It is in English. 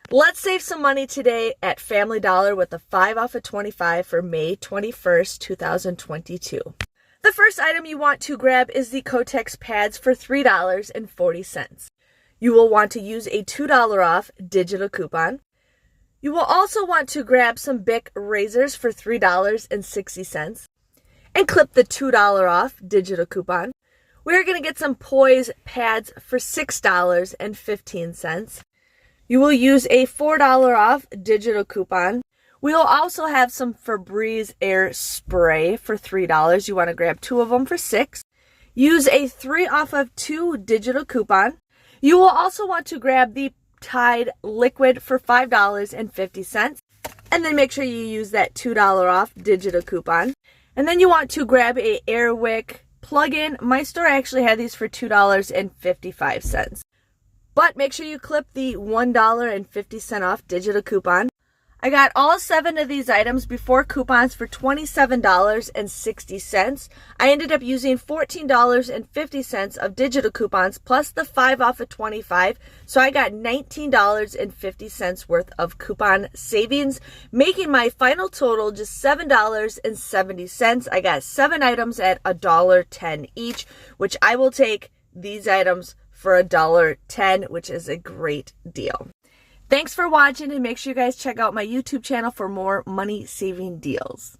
Let's save some money today at Family Dollar with a 5 off of 25 for May 21st, 2022. The first item you want to grab is the Kotex pads for $3.40. You will want to use a $2 off digital coupon. You will also want to grab some Bic razors for $3.60 and clip the $2 off digital coupon. We're going to get some Poise pads for $6.15. You will use a $4 off digital coupon. We will also have some Febreze air spray for $3. You want to grab 2 of them for $6. Use a 3 off of 2 digital coupon. You will also want to grab the Tide liquid for $5.50. And then make sure you use that $2 off digital coupon. And then you want to grab a Airwick plug-in. My store actually had these for $2.55. But make sure you clip the $1.50 off digital coupon. I got all 7 of these items before coupons for $27.60. I ended up using $14.50 of digital coupons plus the 5 off of 25. So I got $19.50 worth of coupon savings, making my final total just $7.70. I got 7 items at $1.10 each, which I will take these items for $1.10, which is a great deal. Thanks for watching, and make sure you guys check out my YouTube channel for more money saving deals.